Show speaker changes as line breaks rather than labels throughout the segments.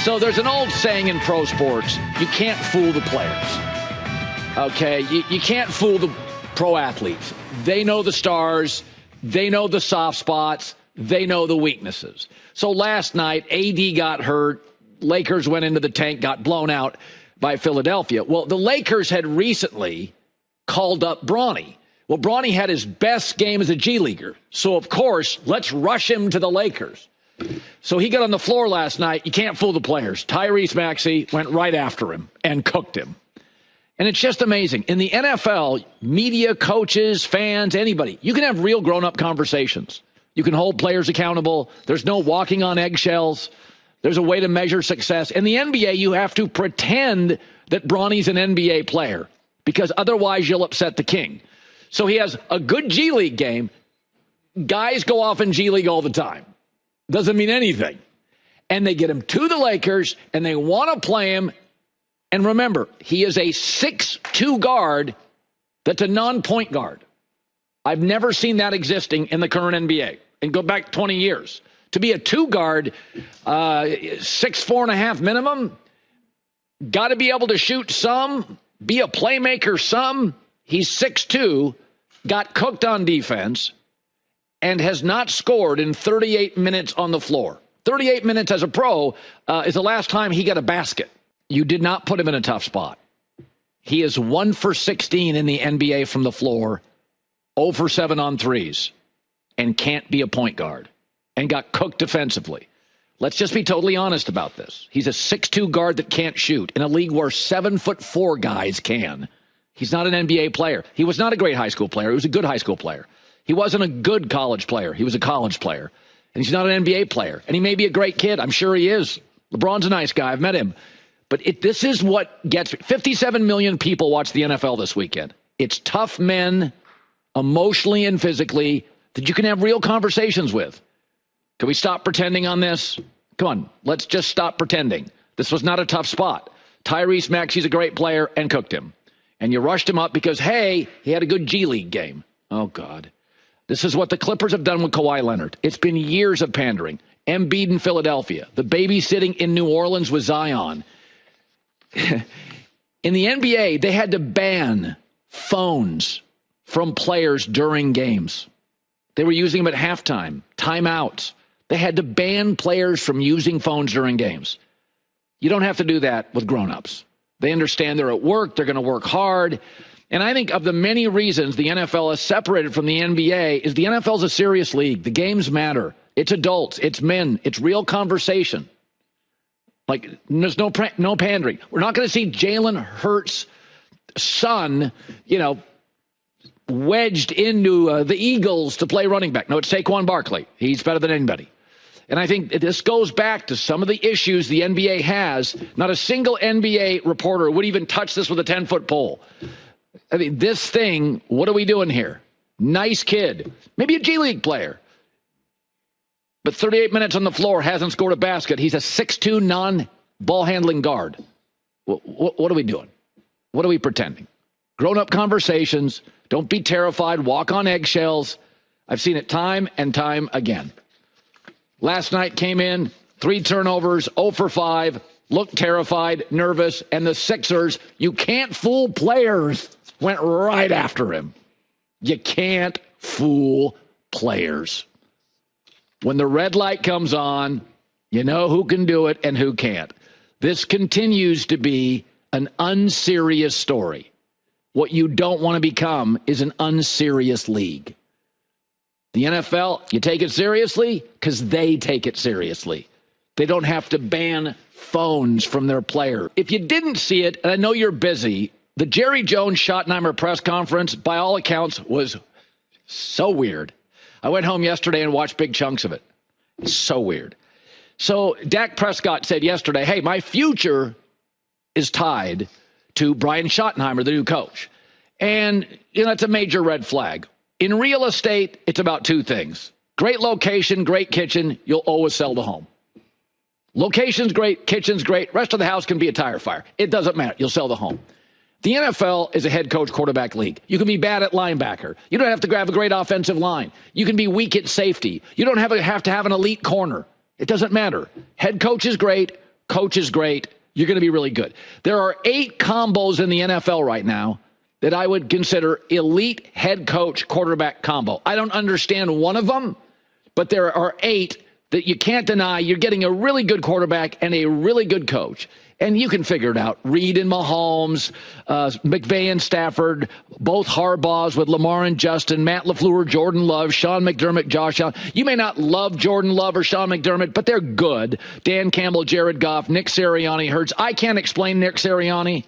So there's an old saying in pro sports, you can't fool the players. Okay, you can't fool the pro athletes. They know the stars. They know the soft spots. They know the weaknesses. So last night, AD got hurt. Lakers went into the tank, got blown out by Philadelphia. Well, the Lakers had recently called up Bronny. Well, Bronny had his best game as a G Leaguer. So, of course, let's rush him to the Lakers. So he got on the floor last night. You can't fool the players. Tyrese Maxey went right after him and cooked him. And it's just amazing. In the NFL, media, coaches, fans, anybody, you can have real grown-up conversations. You can hold players accountable. There's no walking on eggshells. There's a way to measure success. In the NBA, you have to pretend that Bronny's an NBA player because otherwise you'll upset the king. So he has a good G League game. Guys go off in G League all the time. Doesn't mean anything. And they get him to the Lakers, and they want to play him. And remember, he is a 6'2 guard that's a non-point guard. I've never seen that existing in the current NBA. And go back 20 years. To be a 2 guard, 6'4.5" minimum, got to be able to shoot some, be a playmaker some. He's 6'2", got cooked on defense, and has not scored in 38 minutes on the floor. 38 minutes as a pro is the last time he got a basket. You did not put him in a tough spot. He is 1 for 16 in the NBA from the floor, 0 for 7 on threes, and can't be a point guard, and got cooked defensively. Let's just be totally honest about this. He's a 6'2 guard that can't shoot in a league where 7'4" guys can. He's not an NBA player. He was not a great high school player. He was a good high school player. He wasn't a good college player. He was a college player. And he's not an NBA player. And he may be a great kid. I'm sure he is. LeBron's a nice guy. I've met him. But this is what gets 57 million people watch the NFL this weekend. It's tough men, emotionally and physically, that you can have real conversations with. Can we stop pretending on this? Come on, let's just stop pretending. This was not a tough spot. Tyrese Maxey's a great player and cooked him. And you rushed him up because, hey, he had a good G League game. Oh, God. This is what the Clippers have done with Kawhi Leonard. It's been years of pandering. Embiid in Philadelphia. The babysitting in New Orleans with Zion. In the NBA, they had to ban phones from players during games. They were using them at halftime, timeouts. They had to ban players from using phones during games. You don't have to do that with grown-ups. They understand they're at work. They're going to work hard. And I think of the many reasons the NFL is separated from the NBA is the NFL is a serious league. The games matter. It's adults. It's men. It's real conversation. Like, there's no pandering. We're not going to see Jalen Hurts' son, wedged into the Eagles to play running back. No, it's Saquon Barkley. He's better than anybody. And I think this goes back to some of the issues the NBA has. Not a single NBA reporter would even touch this with a 10-foot pole. I mean, this thing, what are we doing here? Nice kid. Maybe a G League player. But 38 minutes on the floor, hasn't scored a basket. He's a 6'2 non-ball handling guard. What are we doing? What are we pretending? Grown-up conversations. Don't be terrified. Walk on eggshells. I've seen it time and time again. Last night came in, 3 turnovers, 0 for 5, looked terrified, nervous, and the Sixers, you can't fool players, went right after him. You can't fool players. When the red light comes on, you know who can do it and who can't. This continues to be an unserious story. What you don't want to become is an unserious league. The NFL, you take it seriously because they take it seriously. They don't have to ban phones from their player. If you didn't see it, and I know you're busy, the Jerry Jones Schottenheimer press conference, by all accounts, was so weird. I went home yesterday and watched big chunks of it. It's so weird. So Dak Prescott said yesterday, hey, my future is tied to Brian Schottenheimer, the new coach. And, it's a major red flag. In real estate, it's about 2 things. Great location, great kitchen, you'll always sell the home. Location's great, kitchen's great, rest of the house can be a tire fire. It doesn't matter, you'll sell the home. The NFL is a head coach quarterback league. You can be bad at linebacker. You don't have to have a great offensive line. You can be weak at safety. You don't have to have an elite corner. It doesn't matter. Head coach is great, Coach is great. You're going to be really good. There are 8 combos in the NFL right now that I would consider elite head coach quarterback combo. I don't understand one of them, but there are 8 that you can't deny. You're getting a really good quarterback and a really good coach. And you can figure it out. Reed and Mahomes, McVay and Stafford, both Harbaughs with Lamar and Justin, Matt LaFleur, Jordan Love, Sean McDermott, Josh Allen. You may not love Jordan Love or Sean McDermott, but they're good. Dan Campbell, Jared Goff, Nick Sirianni, Hurts. I can't explain Nick Sirianni.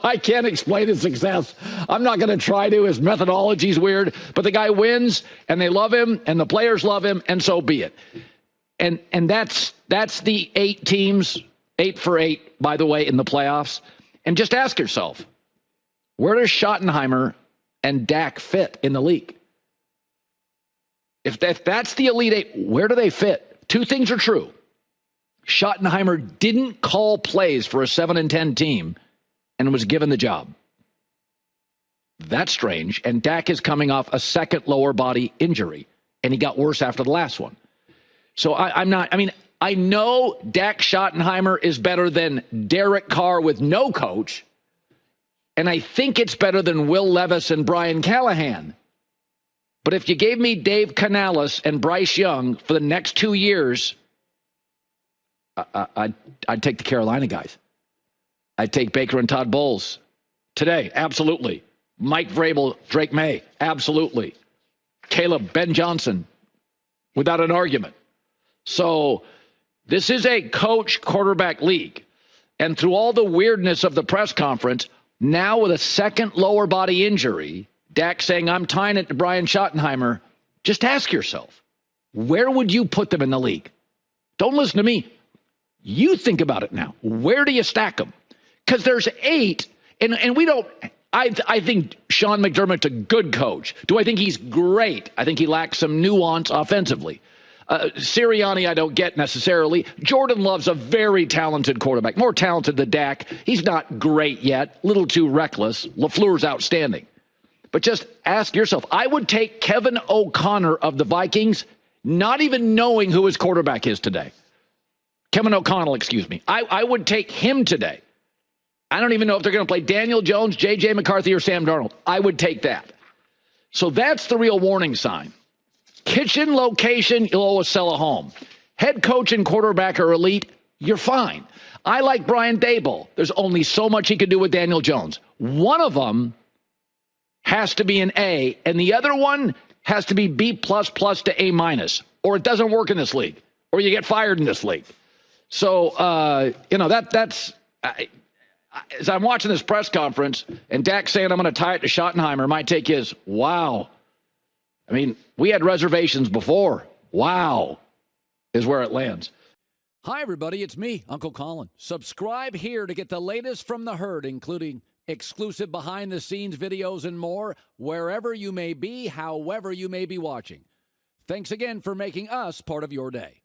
I can't explain his success. I'm not going to try to. His methodology's weird. But the guy wins, and they love him, and the players love him, and so be it. And that's the 8 teams. 8 for 8, by the way, in the playoffs. And just ask yourself, where does Schottenheimer and Dak fit in the league? If that's the Elite 8, where do they fit? 2 things are true. Schottenheimer didn't call plays for a 7-10 team and was given the job. That's strange. And Dak is coming off a second lower body injury, and he got worse after the last one. So I know Dak Schottenheimer is better than Derek Carr with no coach, and I think it's better than Will Levis and Brian Callahan. But if you gave me Dave Canales and Bryce Young for the next 2 years, I'd take the Carolina guys. I'd take Baker and Todd Bowles today, absolutely. Mike Vrabel, Drake May, absolutely. Caleb, Ben Johnson, without an argument. So this is a coach quarterback league. And through all the weirdness of the press conference, now with a second lower body injury, Dak saying, I'm tying it to Brian Schottenheimer, just ask yourself, where would you put them in the league? Don't listen to me. You think about it now. Where do you stack them? Because there's 8, and we don't. I think Sean McDermott's a good coach. Do I think he's great? I think he lacks some nuance offensively. Sirianni, I don't get necessarily. Jordan Love's a very talented quarterback, more talented than Dak. He's not great yet, a little too reckless. LaFleur's outstanding. But just ask yourself, I would take Kevin O'Connor of the Vikings, not even knowing who his quarterback is today. Kevin O'Connell, excuse me. I would take him today. I don't even know if they're going to play Daniel Jones, J.J. McCarthy, or Sam Darnold. I would take that. So that's the real warning sign. Kitchen location, you'll always sell a home. Head coach and quarterback are elite, you're fine. I like Brian Daboll. There's only so much he could do with Daniel Jones. One of them has to be an A, and the other one has to be B++ to A-, or it doesn't work in this league, or you get fired in this league. So, that's as I'm watching this press conference, and Dak saying I'm going to tie it to Schottenheimer, my take is, wow. I mean, we had reservations before. Wow is where it lands.
Hi, everybody. It's me, Uncle Colin. Subscribe here to get the latest from the herd, including exclusive behind-the-scenes videos and more, wherever you may be, however you may be watching. Thanks again for making us part of your day.